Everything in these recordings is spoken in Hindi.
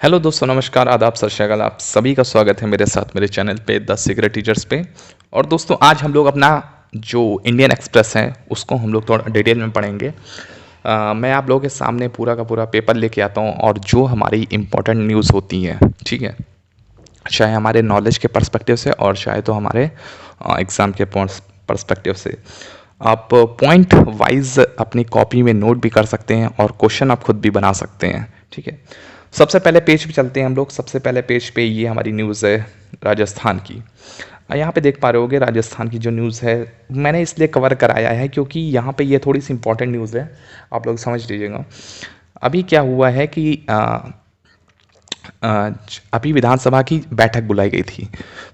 हेलो दोस्तों, नमस्कार, आदाब, सत श्री अकाल। आप सभी का स्वागत है मेरे साथ मेरे चैनल पे द सीक्रेट टीचर्स पे। और दोस्तों, आज हम लोग अपना जो इंडियन एक्सप्रेस है उसको हम लोग थोड़ा डिटेल में पढ़ेंगे। मैं आप लोगों के सामने पूरा का पूरा पेपर लेके आता हूँ और जो हमारी इम्पोर्टेंट न्यूज़ होती हैं, ठीक है, चाहे हमारे नॉलेज के पर्सपेक्टिव से और चाहे तो हमारे एग्ज़ाम के पर्सपेक्टिव से। आप पॉइंट वाइज अपनी कॉपी में नोट भी कर सकते हैं और क्वेश्चन आप खुद भी बना सकते हैं, ठीक है। सबसे पहले पेज पे चलते हैं हम लोग। सबसे पहले पेज पे ये हमारी न्यूज़ है राजस्थान की। यहाँ पे देख पा रहे होगे राजस्थान की जो न्यूज़ है, मैंने इसलिए कवर कराया है क्योंकि यहाँ पे ये थोड़ी सी इंपॉर्टेंट न्यूज़ है, आप लोग समझ लीजिएगा। अभी क्या हुआ है कि अभी विधानसभा की बैठक बुलाई गई थी।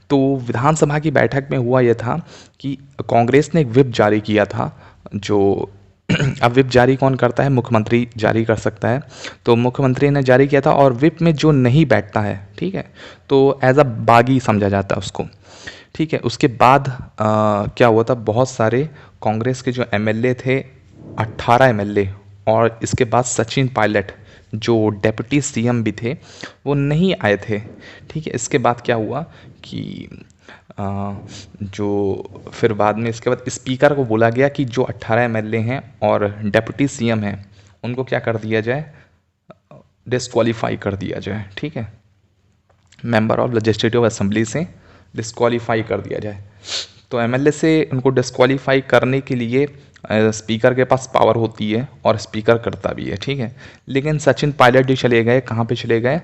तो विधानसभा की बैठक में हुआ यह था कि कांग्रेस ने एक व्हिप जारी किया था। जो अब व्हिप जारी कौन करता है? मुख्यमंत्री जारी कर सकता है। तो मुख्यमंत्री ने जारी किया था और व्हिप में जो नहीं बैठता है, ठीक है, तो एज अ बागी समझा जाता है उसको, ठीक है। उसके बाद क्या हुआ था, बहुत सारे कांग्रेस के जो एमएलए थे, 18 एमएलए, और इसके बाद सचिन पायलट जो डेप्यूटी सीएम भी थे वो नहीं आए थे, ठीक है। इसके बाद क्या हुआ कि जो फिर बाद में इसके बाद स्पीकर को बोला गया कि जो 18 एमएलए हैं और डेप्यूटी सीएम हैं उनको क्या कर दिया जाए, डिस्क्वालीफाई कर दिया जाए, ठीक है। मेंबर ऑफ लेजिस्लेटिव असेंबली से डिस्क्वालीफाई कर दिया जाए। तो एमएलए से उनको डिस्क्वालीफाई करने के लिए स्पीकर के पास पावर होती है और स्पीकर करता भी है, ठीक है। लेकिन सचिन पायलट जी चले गए, कहाँ पे चले गए?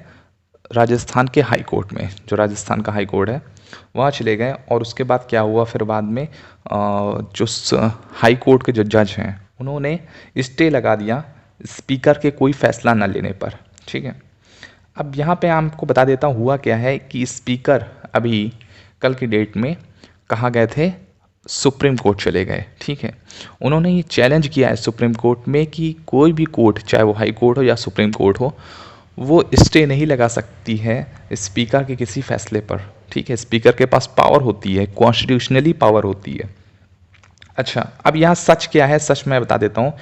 राजस्थान के हाई कोर्ट में, जो राजस्थान का हाई कोर्ट है वहाँ चले गए। और उसके बाद क्या हुआ, फिर बाद में जो हाई कोर्ट के जो जज हैं उन्होंने स्टे लगा दिया स्पीकर के कोई फैसला न लेने पर, ठीक है। अब यहाँ पे आपको बता देता हूँ हुआ क्या है कि स्पीकर अभी कल की डेट में कहाँ गए थे? सुप्रीम कोर्ट चले गए, ठीक है। उन्होंने ये चैलेंज किया है सुप्रीम कोर्ट में कि कोई भी कोर्ट, चाहे वो हाई कोर्ट हो या सुप्रीम कोर्ट हो, वो स्टे नहीं लगा सकती है स्पीकर के किसी फैसले पर, ठीक है। स्पीकर के पास पावर होती है, कॉन्स्टिट्यूशनली पावर होती है। अच्छा, अब यहाँ सच क्या है? सच मैं बता देता हूँ,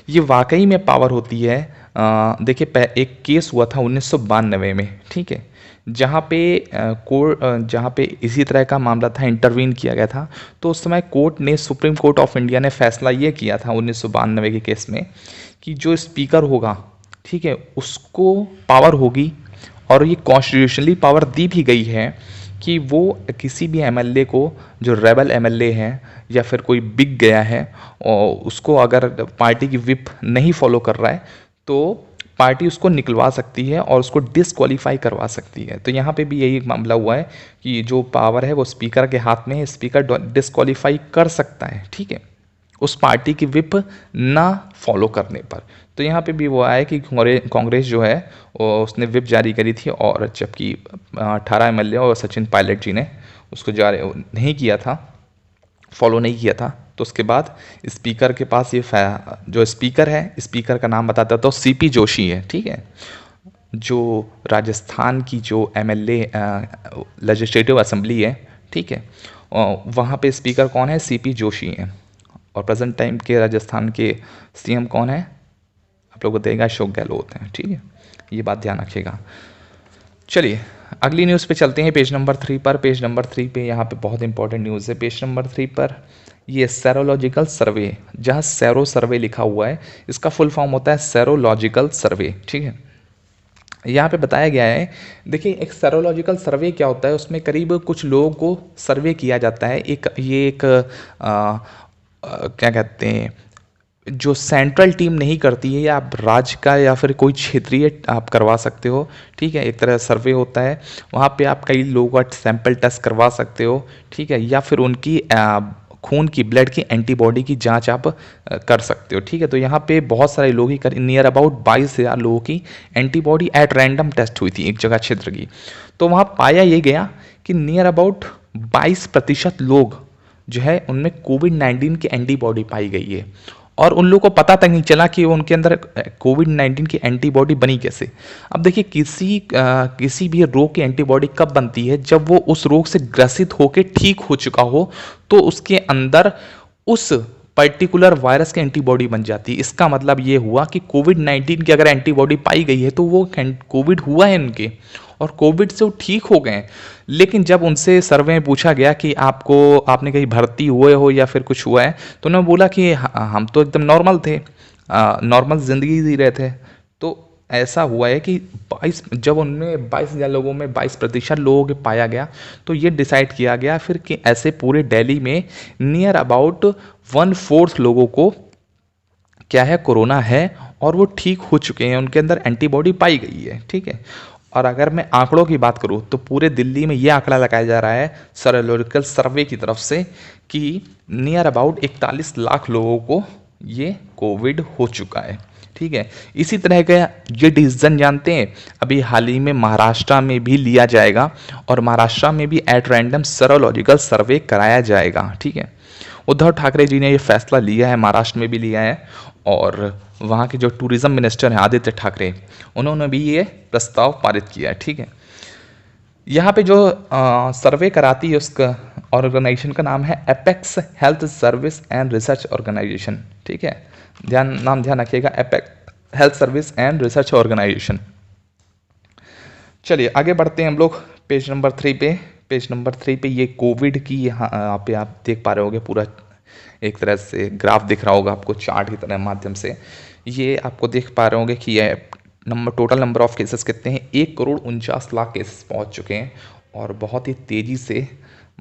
ये वाकई में पावर होती है। देखिए, एक केस हुआ था 1992 में, ठीक है, जहाँ पे जहाँ पे इसी तरह का मामला था, इंटरवीन किया गया था। तो उस समय कोर्ट ने, सुप्रीम कोर्ट ऑफ इंडिया ने फैसला ये किया था 1992 के केस में कि जो स्पीकर होगा, ठीक है, उसको पावर होगी, और ये कॉन्स्टिट्यूशनली पावर दी भी गई है कि वो किसी भी एमएलए को, जो रेबल एमएलए हैं या फिर कोई बिक गया है और उसको अगर पार्टी की विप नहीं फॉलो कर रहा है तो पार्टी उसको निकलवा सकती है और उसको डिसक्वालीफाई करवा सकती है। तो यहाँ पे भी यही मामला हुआ है कि जो पावर है वो स्पीकर के हाथ में है, स्पीकर डिसक्वालीफाई कर सकता है, ठीक है, उस पार्टी की विप ना फॉलो करने पर। तो यहाँ पे भी वो आया कि कांग्रेस जो है वो उसने विप जारी करी थी, और जबकि 18 एमएलए और सचिन पायलट जी ने उसको जारी नहीं किया था, फॉलो नहीं किया था। तो उसके बाद स्पीकर के पास ये जो स्पीकर है, स्पीकर का नाम बताता तो सीपी जोशी है, ठीक है। जो राजस्थान की जो एमएलए लेजिस्लेटिव असेंबली है, ठीक है, वहाँ पे स्पीकर कौन है? सीपी जोशी हैं। और प्रेजेंट टाइम के राजस्थान के सीएम कौन है? आप लोग को देगा अशोक गहलोत हैं, ठीक है। ये बात ध्यान रखिएगा। चलिए अगली न्यूज़ पे चलते हैं, पेज नंबर 3 पर। पेज नंबर 3 पे यहाँ पे बहुत इंपॉर्टेंट न्यूज़ है। पेज नंबर 3 पर ये सेरोलॉजिकल सर्वे, जहाँ सेरो सर्वे लिखा हुआ है, इसका फुल फॉर्म होता है सेरोलॉजिकल सर्वे, ठीक है। यहाँ पे बताया गया है, देखिए, एक सेरोलॉजिकल सर्वे क्या होता है, उसमें करीब कुछ लोगों को सर्वे किया जाता है। क्या कहते हैं, जो सेंट्रल टीम नहीं करती है, या आप राज्य का या फिर कोई क्षेत्रीय आप करवा सकते हो, ठीक है। एक तरह सर्वे होता है, वहाँ पे आप कई लोगों का सैंपल टेस्ट करवा सकते हो, ठीक है, या फिर उनकी खून की, ब्लड की एंटीबॉडी की जांच आप कर सकते हो, ठीक है। तो यहाँ पे बहुत सारे लोग ही नियर अबाउट 22,000 लोगों की एंटीबॉडी एट रैंडम टेस्ट हुई थी एक जगह क्षेत्र की। तो वहाँ पाया ये गया कि नियर अबाउट 22% लोग जो है उनमें कोविड-19 की एंटीबॉडी पाई गई है, और उन लोगों को पता तक नहीं चला कि उनके अंदर कोविड-19 की एंटीबॉडी बनी कैसे। अब देखिए, किसी भी रोग की एंटीबॉडी कब बनती है? जब वो उस रोग से ग्रसित होकर ठीक हो चुका हो, तो उसके अंदर उस पर्टिकुलर वायरस की एंटीबॉडी बन जाती है। इसका मतलब ये हुआ कि कोविड-19 की अगर एंटीबॉडी पाई गई है तो वो कोविड हुआ है उनके, और कोविड से वो ठीक हो गए। लेकिन जब उनसे सर्वे में पूछा गया कि आपने कहीं भर्ती हुए हो या फिर कुछ हुआ है, तो उन्होंने बोला कि हम तो एकदम नॉर्मल थे, नॉर्मल ज़िंदगी जी रहे थे। तो ऐसा हुआ है कि 22 उनमें 22,000 लोगों में 22% लोगों के पाया गया। तो ये डिसाइड किया गया फिर कि ऐसे पूरे दिल्ली में नियर अबाउट 1/4 लोगों को क्या है, कोरोना है, और वो ठीक हो चुके हैं, उनके अंदर एंटीबॉडी पाई गई है। ठीक है। और अगर मैं आंकड़ों की बात करूं तो पूरे दिल्ली में ये आंकड़ा लगाया जा रहा है सर्वेलॉजिकल सर्वे की तरफ से कि नियर अबाउट 41 लाख लोगों को ये कोविड हो चुका है। ठीक है। इसी तरह का ये डिसीजन जानते हैं अभी हाल ही में महाराष्ट्र में भी लिया जाएगा, और महाराष्ट्र में भी एट रैंडम सर्वेलॉजिकल सर्वे कराया जाएगा। ठीक है। उद्धव ठाकरे जी ने ये फैसला लिया है, महाराष्ट्र में भी लिया है, और वहाँ के जो टूरिज्म मिनिस्टर हैं आदित्य ठाकरे, उन्होंने भी ये प्रस्ताव पारित किया है। ठीक है। यहाँ पे जो सर्वे कराती है उसका ऑर्गेनाइजेशन का नाम है apex health service and research organisation. ठीक है। नाम ध्यान रखिएगा, apex health service and research organisation. चलिए आगे बढ़ते हैं हम लोग पेज नंबर 3 पे। पेज नंबर 3 पे ये कोविड की यहाँ पे आप देख पा रहे होंगे, पूरा एक तरह से ग्राफ दिख रहा होगा आपको चार्ट की तरह माध्यम से। ये आपको देख पा रहे होंगे कि ये टोटल नंबर ऑफ केसेस कितने हैं, 1,49,00,000 केसेस पहुंच चुके हैं, और बहुत ही तेज़ी से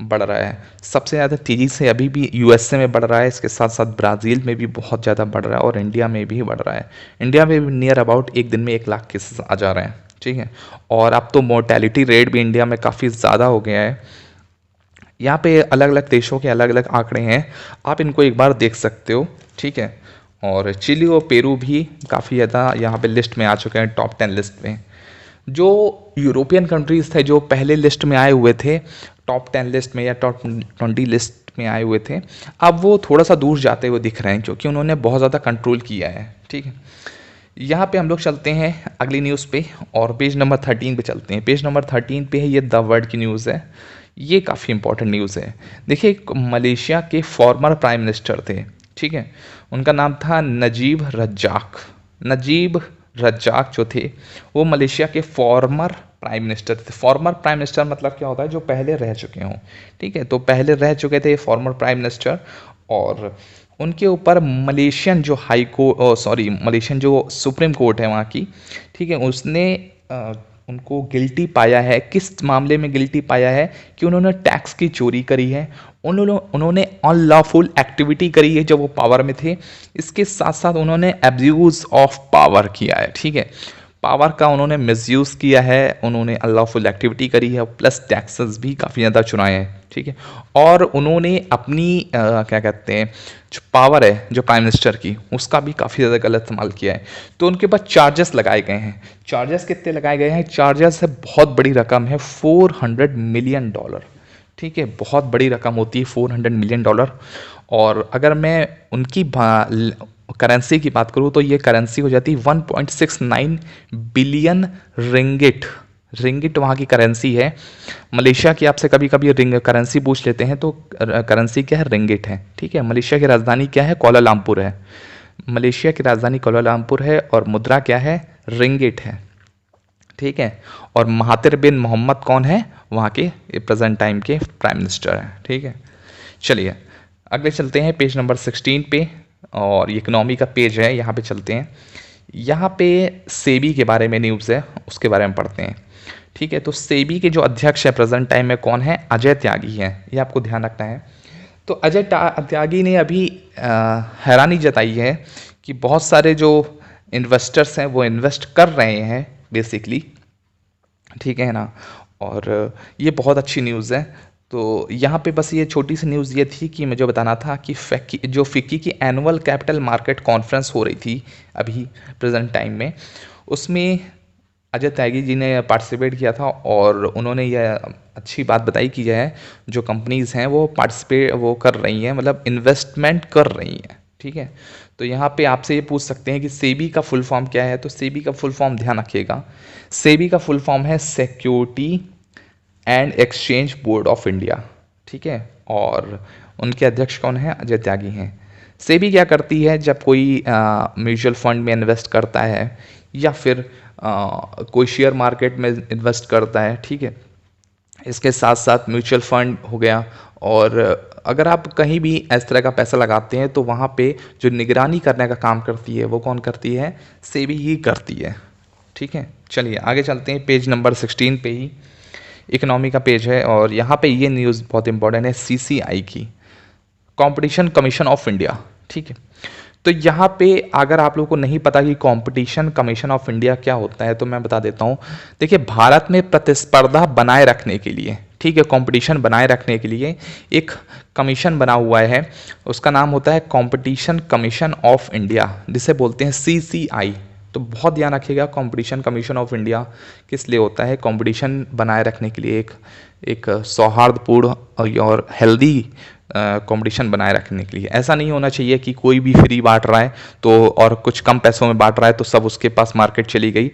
बढ़ रहा है। सबसे ज़्यादा तेज़ी से अभी भी यूएसए में बढ़ रहा है, इसके साथ साथ ब्राज़ील में भी बहुत ज़्यादा बढ़ रहा है, और इंडिया में भी बढ़ रहा है। इंडिया में भी नियर अबाउट एक दिन में 1 लाख केसेस आ जा रहे हैं। ठीक है। और अब तो मोर्टेलिटी रेट भी इंडिया में काफ़ी ज़्यादा हो गया है। यहाँ पे अलग अलग देशों के अलग अलग आंकड़े हैं, आप इनको एक बार देख सकते हो। ठीक है। और चिली और पेरू भी काफ़ी ज़्यादा यहाँ पे लिस्ट में आ चुके हैं, टॉप 10 लिस्ट में। जो यूरोपियन कंट्रीज़ थे जो पहले लिस्ट में आए हुए थे, टॉप 10 लिस्ट में या टॉप 20 लिस्ट में आए हुए थे, अब वो थोड़ा सा दूर जाते हुए दिख रहे हैं, क्योंकि उन्होंने बहुत ज़्यादा कंट्रोल किया है। ठीक है। यहाँ पे हम लोग चलते हैं अगली न्यूज़ पे, और पेज नंबर 13 पे चलते हैं। पेज नंबर 13 पे है ये द वर्ल्ड की न्यूज़ है। ये काफ़ी इंपॉर्टेंट न्यूज़ है। देखिए, मलेशिया के फॉर्मर प्राइम मिनिस्टर थे। ठीक है। उनका नाम था नजीब रज्जाक। नजीब रज्जाक जो थे वो मलेशिया के फॉर्मर प्राइम मिनिस्टर थे। फॉर्मर प्राइम मिनिस्टर मतलब क्या होता है, जो पहले रह चुके हों। ठीक है। तो पहले रह चुके थे फॉर्मर प्राइम मिनिस्टर, और उनके ऊपर मलेशियन जो मलेशियन जो सुप्रीम कोर्ट है वहाँ की, ठीक है, उसने उनको गिल्टी पाया है। किस मामले में गिल्टी पाया है कि उन्होंने टैक्स की चोरी करी है, उन्होंने अनलॉफुल एक्टिविटी करी है जब वो पावर में थे। इसके साथ साथ उन्होंने एब्यूज़ ऑफ पावर किया है। ठीक है। पावर का उन्होंने मिसयूज़ किया है, उन्होंने अनलॉफुल एक्टिविटी करी है, प्लस टैक्सेस भी काफ़ी ज़्यादा चुराए हैं। ठीक है। और उन्होंने अपनी क्या कहते हैं, जो पावर है जो प्राइम मिनिस्टर की, उसका भी काफ़ी ज़्यादा गलत इस्तेमाल किया है। तो उनके पास चार्जेस लगाए गए हैं। चार्जेस कितने लगाए गए हैं? चार्जेस है बहुत बड़ी रकम है, $400 मिलियन। ठीक है। बहुत बड़ी रकम होती है $400 मिलियन। और अगर मैं उनकी करेंसी की बात करूँ तो ये करेंसी हो जाती है 1.69 बिलियन रिंगिट। रिंगिट वहाँ की करेंसी है। मलेशिया की आपसे कभी कभी करेंसी पूछ लेते हैं, तो करेंसी क्या है? रिंगिट है। ठीक है। मलेशिया की राजधानी क्या है? कोलालमपुर है। मलेशिया की राजधानी कोलालमपुर है, और मुद्रा क्या है? रिंगिट है। ठीक है। और महातिर बिन मोहम्मद कौन है? वहाँ के प्रेजेंट टाइम के प्राइम मिनिस्टर हैं। ठीक है। चलिए अगले चलते हैं पेज नंबर 16 पे, और इकोनॉमी का पेज है, यहाँ पे चलते हैं। यहाँ पे सेबी के बारे में न्यूज़ है, उसके बारे में पढ़ते हैं। ठीक है। तो सेबी के जो अध्यक्ष है प्रेजेंट टाइम में कौन है? अजय त्यागी हैं, ये आपको ध्यान रखना है। तो अजय त्यागी ने अभी हैरानी जताई है कि बहुत सारे जो इन्वेस्टर्स हैं वो इन्वेस्ट कर रहे हैं बेसिकली। ठीक है ना। और ये बहुत अच्छी न्यूज़ है। तो यहाँ पे बस ये छोटी सी न्यूज़ ये थी कि मुझे बताना था कि फिक्की की एनुअल कैपिटल मार्केट कॉन्फ्रेंस हो रही थी अभी प्रेजेंट टाइम में, उसमें अजय त्यागी जी ने पार्टिसिपेट किया था, और उन्होंने यह अच्छी बात बताई कि यह जो कंपनीज़ हैं वो वो कर रही हैं, मतलब इन्वेस्टमेंट कर रही हैं। ठीक है। तो यहाँ पे आपसे ये पूछ सकते हैं कि सेबी का फुल फॉर्म क्या है? तो सेबी का फुल फॉर्म ध्यान रखिएगा, सेबी का फुल फॉर्म है security and exchange board of India. ठीक है। और उनके अध्यक्ष कौन है? अजय त्यागी हैं। सेबी क्या करती है, जब कोई म्यूचुअल फंड में इन्वेस्ट करता है या फिर कोई शेयर मार्केट में इन्वेस्ट करता है, ठीक है, इसके साथ साथ म्यूचुअल फंड हो गया, और अगर आप कहीं भी इस तरह का पैसा लगाते हैं तो वहाँ पे जो निगरानी करने का काम करती है वो कौन करती है, सेबी ही करती है। ठीक है, चलिए आगे चलते हैं, पेज नंबर 16 पे ही इकोनॉमी का पेज है, और यहाँ पे ये न्यूज़ बहुत इंपॉर्टेंट है, सीसीआई की, कंपटीशन कमीशन ऑफ इंडिया। ठीक है, तो यहाँ पे अगर आप लोगों को नहीं पता कि कंपटीशन कमीशन ऑफ इंडिया क्या होता है तो मैं बता देता हूँ। देखिए, भारत में प्रतिस्पर्धा बनाए रखने के लिए, ठीक है, कंपटीशन बनाए रखने के लिए एक कमीशन बना हुआ है, उसका नाम होता है कंपटीशन कमीशन ऑफ इंडिया, जिसे बोलते हैं सीसीआई। तो बहुत ध्यान रखिएगा, कंपटीशन कमीशन ऑफ इंडिया किस लिए होता है, कंपटीशन बनाए रखने के लिए, एक सौहार्दपूर्ण और हेल्दी कंपटीशन बनाए रखने के लिए। ऐसा नहीं होना चाहिए कि कोई भी फ्री बांट रहा है तो, और कुछ कम पैसों में बांट रहा है तो सब उसके पास मार्केट चली गई,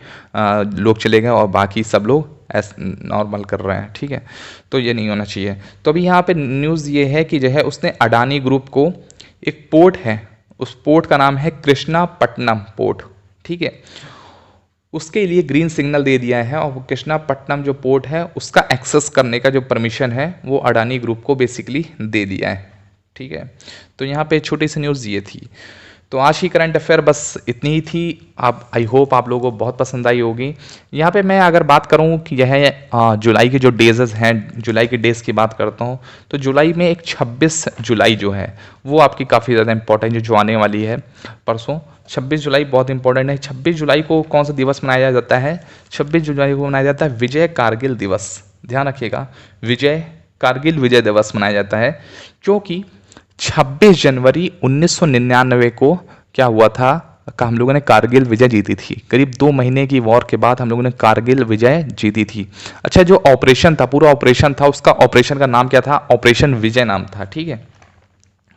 लोग चले गए और बाकी सब लोग ऐसे नॉर्मल कर रहे हैं। ठीक है, तो ये नहीं होना चाहिए। तो अभी यहाँ पे न्यूज़ ये है कि जो है उसने अडानी ग्रुप को, एक पोर्ट है, उस पोर्ट का नाम है कृष्णापट्टनम पोर्ट, ठीक है, उसके लिए ग्रीन सिग्नल दे दिया है, और वो कृष्णापट्टनम जो पोर्ट है उसका एक्सेस करने का जो परमिशन है वो अडानी ग्रुप को बेसिकली दे दिया है। ठीक है, तो यहाँ पे छोटी सी न्यूज़ ये थी। तो आज की करंट अफेयर बस इतनी ही थी। आप, आई होप आप लोगों को बहुत पसंद आई होगी। यहाँ पे मैं अगर बात करूँ कि यह जुलाई के जो डेज़ हैं, जुलाई के डेज़ की बात करता हूँ, तो जुलाई में एक 26 जुलाई जो है वो आपकी काफ़ी ज़्यादा इंपॉर्टेंट जो आने वाली है परसों, 26 जुलाई बहुत इंपॉर्टेंट है। 26 जुलाई को कौन सा दिवस मनाया जाता है, 26 जुलाई को मनाया जाता है विजय कारगिल दिवस। ध्यान रखिएगा, विजय कारगिल विजय दिवस मनाया जाता है, क्योंकि 26 जनवरी 1999 को क्या हुआ था, हम लोगों ने कारगिल विजय जीती थी। करीब 2 महीने की वॉर के बाद हम लोगों ने कारगिल विजय जीती थी। अच्छा, जो ऑपरेशन था, पूरा ऑपरेशन था, उसका ऑपरेशन का नाम क्या था, ऑपरेशन विजय नाम था। ठीक है,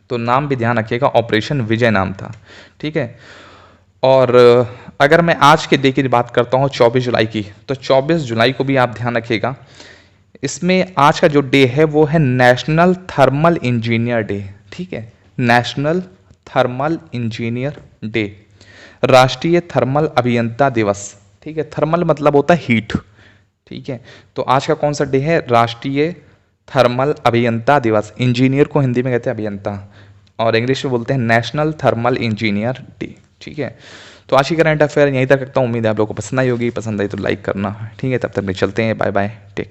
तो नाम भी ध्यान रखिएगा, ऑपरेशन विजय नाम था। ठीक है, और अगर मैं आज के डे की बात करता हूँ 24 जुलाई की, तो 24 जुलाई को भी आप ध्यान रखिएगा। इसमें आज का जो डे है वो है नेशनल थर्मल इंजीनियर डे। ठीक है, नेशनल थर्मल इंजीनियर डे, राष्ट्रीय थर्मल अभियंता दिवस। ठीक है, थर्मल मतलब होता है हीट। ठीक है, तो आज का कौन सा डे है, राष्ट्रीय थर्मल अभियंता दिवस। इंजीनियर को हिंदी में कहते हैं अभियंता, और इंग्लिश में बोलते हैं नेशनल थर्मल इंजीनियर डे। ठीक है, तो आज की करंट अफेयर यहीं तक रखता हूँ। उम्मीद है आप लोगों को पसंद आई होगी, पसंद आई तो लाइक करना। ठीक है, तब तक चलते हैं, बाय बाय, टेक।